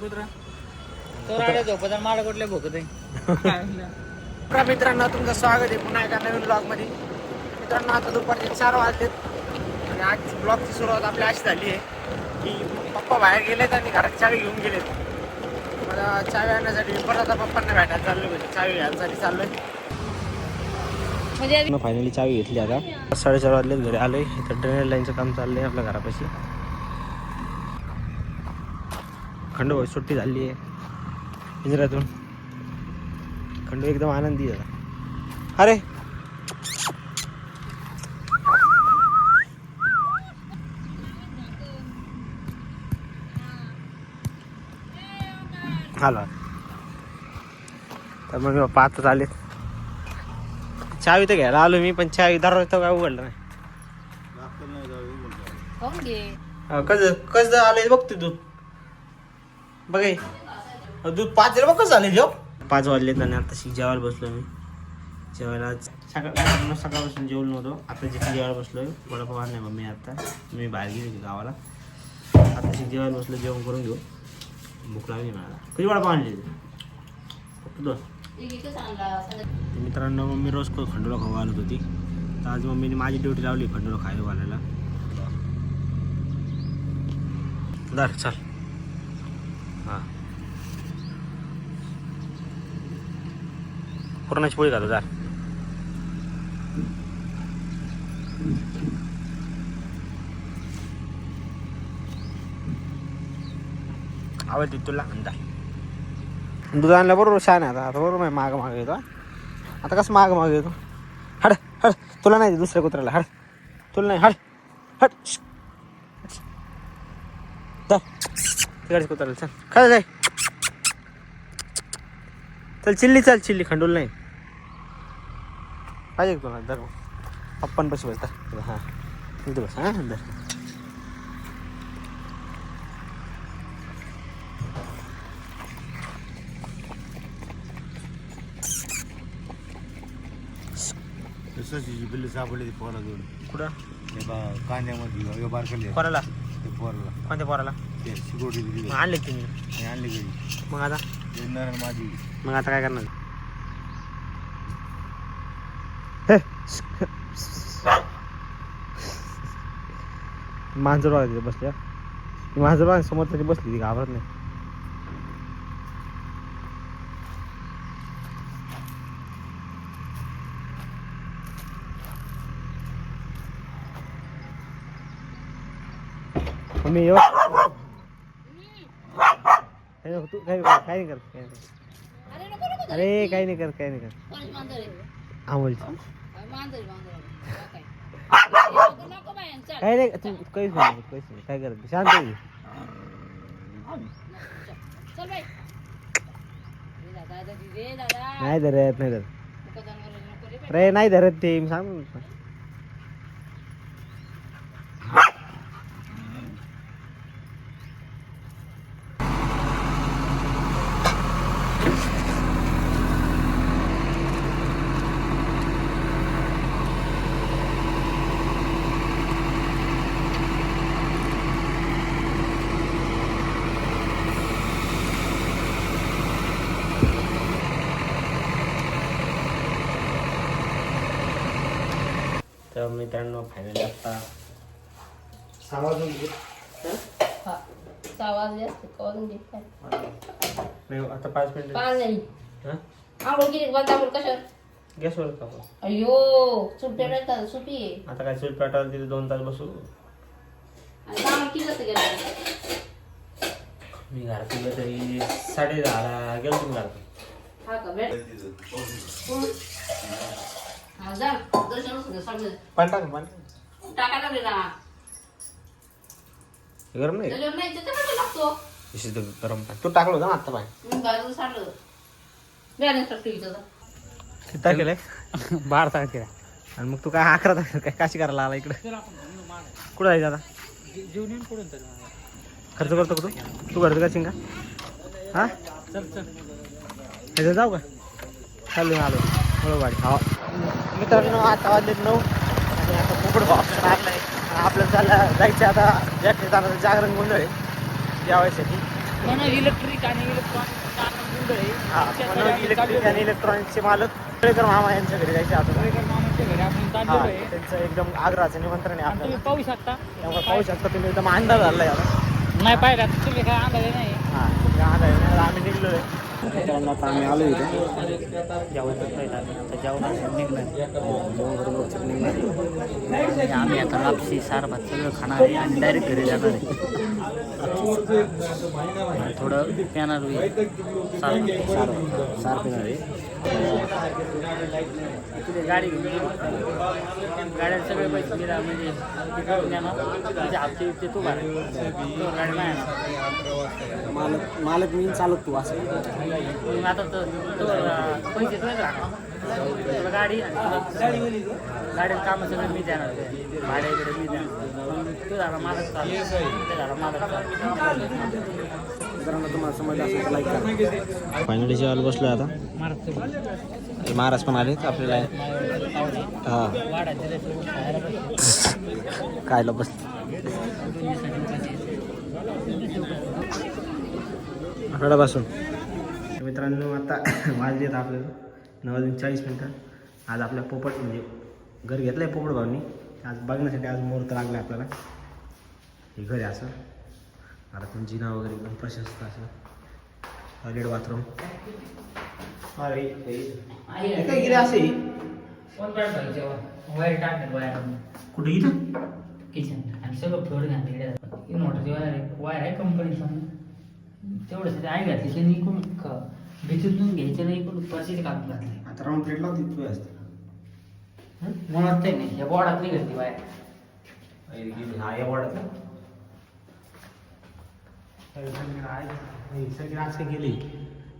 कुत्रा तो राड्या झोपत माड कुठले भोकत आहे. मित्रांनो तुमचं स्वागत आहे पुन्हा एका नवीन ब्लॉग मध्ये. मित्रांनो आता दुपारचे 4 वाजलेत आणि आज ब्लॉगची सुरुवात आपली अशी झाली आहे की पप्पा बाहेर गेलेत आणि घरात चावी घेऊन गेलेत. मला चावी आणण्यासाठी परत आता पप्पांना भेटायला चाललो म्हणजे चावी घ्यायसाठी चाललोय. फायनली चावी घेतली आता 4:30 वाजलेत घरी आलोय. इथं ड्रेनेज लाईनचं काम चाललंय आपल्या घरापाशी. खंडू सुट्टी झाली आहे पिंजऱ्यातून. खंडू एकदम आनंदी झाला. अरे आला तर मग पाहतच आले. चावी तर घ्यायला आलो मी पण चावी दररोज तर काय उघडलं नाही. कसं आलंय बघते दूध बघ दूध 5 बघ कसं झालं जेव. 5 वाजले आणि आता जेवायला बसलो मी. जेवायला सकाळपासून जेवलो नव्हतो. आता जेवायला बसलोय. वडापाव नाही मम्मी आता मी बाहेर गेली होती गावाला. आता जेवायला बसलो. जेवण करून घेऊ. भूक लागली मला. कधी वडापाव आणली फक्त 2. मित्रांनो मम्मी रोज खंडूला खाऊ घालत होती. तर आज मम्मीने माझी ड्युटी लावली खंडूला खायला घालायला. दर चल हां पुरणाची पोळी घालू दार. आवडते तुला अंदाज. दूध आणलं बरोबर छान आहे. आता बरोबर मागं मागं येतो. आता कसं मागं येतो. हड हड तुला नाही दुसऱ्या कुत्र्याला हड. तुला नाही हड हड तिकडे कुत्र्याला चल खरं जाय. चल चिल्ली खंडूल नाही पाहिजे तुला. दर पप्पन पशी बस दर. हां इथं बस. हां दर बिल्ली सापडली पोरा दोन. कुठं कांद्यामध्ये बारकले पोराला. ते पोराला कोणत्या पोराला ते सिक्युरिटी दिली. आणले तुम्ही आणली गेली मग आता. माझी मग आता काय करणार. मांजर बघा बसल्या. मांजर बघा समोर तरी बसली ती घाबरत नाही. मी येऊ तू काय नाही करत. अरे काही नाही करत आमोल काही नाही. तू काहीच नाही काय करत शांत आहे. नाही धरत नाही धरत अरे नाही धरत ते मी सांग. तर मित्रांनो फायनली आता 6 वाजून आता 5 मिनिट गॅसवर टाकू. अयो सुट्टी सुटी आता काय चूल पेटायला तिथे 2 तास बसू. मी घरात गेलो तरी 10:30 गेलो तुम्ही घरात. गरम नाही गरम तू टाकलं होतं ना आता पाय केलंय 12 तारखेला. आणि मग तू काय 11 तारखेला काय काशी करायला आला इकडे. कुठं जायचं आता. खर्च करतो का तू करतो का शिंगा. हां चल जाऊ का. चालू आलो बरोबर गाडी. हा मित्रांनो आता वाजलेत 9 आणि आता पोपट भाव लागलाय. आपल्याला जायचं आता जागरण गोंधळ आहे जेवायसाठी. पण इलेक्ट्रिक आणि इलेक्ट्रॉनिक इलेक्ट्रिक आणि इलेक्ट्रॉनिक्सचे मालक तळेकर मामा यांच्या घरी जायचे आता मामाच्या घरी आपण चाललेलो हा, आहे. त्यांचं एकदम आग्रहाचं निमंत्रण आहे आणि तुम्ही आपल्याला. पाहू शकता. त्यामुळे पाहू शकता तुम्ही एकदम अंदाज झालाय आता. नाही पाहिला तुम्ही काय अंदाज नाही. हा त्या अंदाजाने आम्ही निघलोय. मित्रांनो आता आम्ही आलो इथे जेवायचं प्लेट आम्ही आता जेवणाचं निघणार आम्ही आता लापसी सारभात सगळं खाणार आहे आणि डायरेक्ट घरी जाणार आहे. थोडं प्यानार सार पिणार आहे. गाडी घेऊन गाड्याला सगळे पैसे दिला म्हणजे हप्ते बिप्ते तू भराय गाडी नाही मालक मी चालत तू असं मग आता तर पैसे तुलाच राहणार तुला गाडी आणि तुला गाडीचं कामं सगळं मी देणार भाड्याकडे मी देणार तू झाला मालक चालू ते झाला मालक चालू. तुम्हाला समजलं असेल तर लाईक करा. फायनली जेवायला बसलो आता. महाराज पण आलेत आपल्याला. हा खायला बसले आठवड्यापासून. मित्रांनो आता वाजले आहेत आपल्याला 9:40. आज आपल्या पोपट म्हणजे घर घेतलं आहे पोपट भाऊनी. आज बघण्यासाठी आज मुहूर्त लागला आपल्याला. हे घर आहे असं. आता पण जिना वगैरे एकदम प्रशस्त असं. Toilet bathroom. अरे काय गिरे असे वायर टाकतात वायर कुठे इथं किचन आणि सगळं फ्लोर घातले इन्व्हर्टरची वायर आहे कंपनीचं तेवढंच आई घातली त्याने इकडून भीतीतून घ्यायचं नाही इकडून परशीचे कापून घातले. आता राऊंड प्लेट लावते तू असते मला वाटतंय नाही ह्या बोर्डात नाही घातली वायर. हा या वॉर्डात सगळी असं गेली.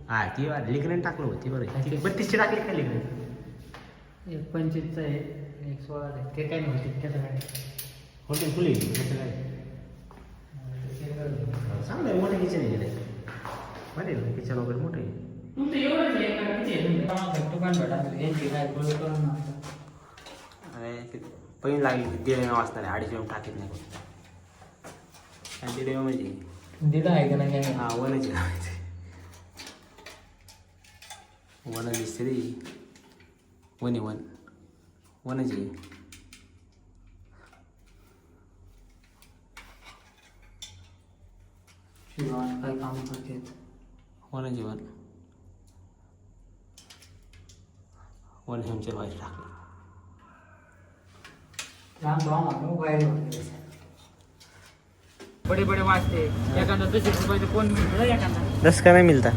हा ती लिग्रेन टाकलं होती बरं. ती 32ची टाकली का लिग्रेन. 25 आहे 16 आहे ते काय नव्हते त्याचं काय हॉटेल खुली त्याचं काय चांगलं आहे. मोठे किचन आहे गेले बरे किचन वगैरे मोठं आहे. तुमचं एवढंच आहे का किचन दुकान भेटा यांची काय गोळ करून आणि पहिली लागली दिले वाचणार आहे 2.5 टाकीत नाही आणि दिले म्हणजे दिलं आहे का नाही हा वनची लावायचे वन दिसते रे वनी वनची काय काम करते वनची वन हेमचे व्हायचे टाकले. बड़े बड़े वास्ते एखादा 10 रुपये कोण मिळतं एखादा 10 का नहीं मिलता.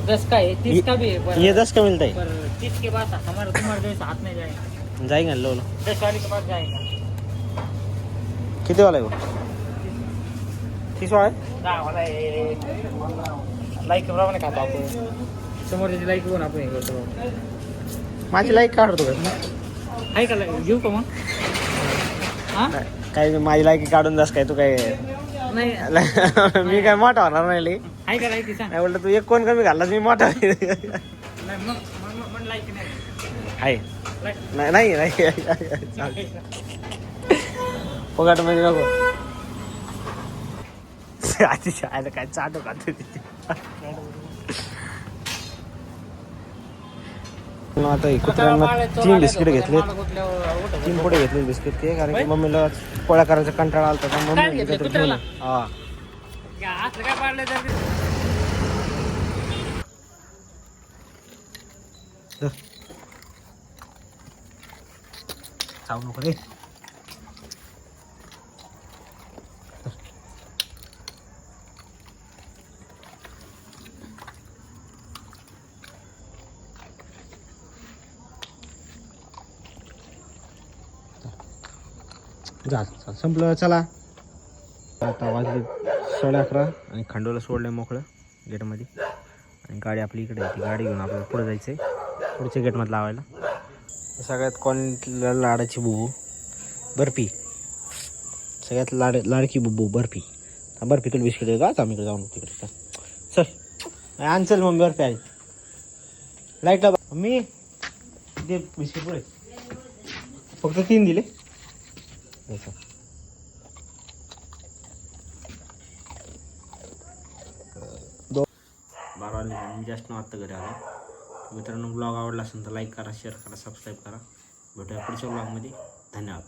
10 का है 30 का भी है पर ये 10 का मिलता है. पर 30 के बाद हमारा तुम्हारे जैसे हाथ नहीं जाएगा. जाएगा लो 10 वाले के पास जाएगा. किती वाला है वो 30 वाला है. 10 वाला है लाईक प्रमाणे खातो आपण समोरची लाईक कोण आपण हे करतो माझी लाईक काढतो का आहे का घेऊ का मग हा काय माझी लाईक काढून जास काय तू काय नाही मी काय मोठा होणार नाही लई. आहे का लाईक सांग नाही बोललं तू एक कोण कमी घाललास मी मोठा नाही मग लाईक नाही आहे. नाही नाही नाही फुगाट म्हणजे नको आधी शाळेला काय चाटो खाते आता कुत्र्यांना 3 बिस्किट घेतलेत 3 पुढे घेतले बिस्किट ते कारण की मम्मीला पोळ्या करायचा कंटाळा आला होता मम्मी घेऊन हा काय पाडलं तर चावू नको रे. जा संपलं चला. आता वाजले 11:30 आणि खंडोला सोडलं मोकळं गेटमध्ये आणि गाडी आपली इकडे आहे. ती गाडी घेऊन आपल्याला पुढे जायचं आहे पुढच्या गेटमध्ये लावायला. सगळ्यात कॉलनीतल्या लाडाची बुबू बर्फी सगळ्यात लाडकी बुबू बर्फी. बर्फी तुला बिस्किट आहे का आम्ही इकडे जाऊन तिकडे चल आण चल मम्मी बर्फी आहे लाईटला मी दे बिस्किट पुढे फक्त 3 दिले. 12 वाजले मी जास्त वाजता घरी आलो. मित्रांनो ब्लॉग आवडला असेल तर लाईक करा, शेअर करा, सबस्क्राईब करा. भेटूया पुढच्या ब्लॉगमध्ये. धन्यवाद.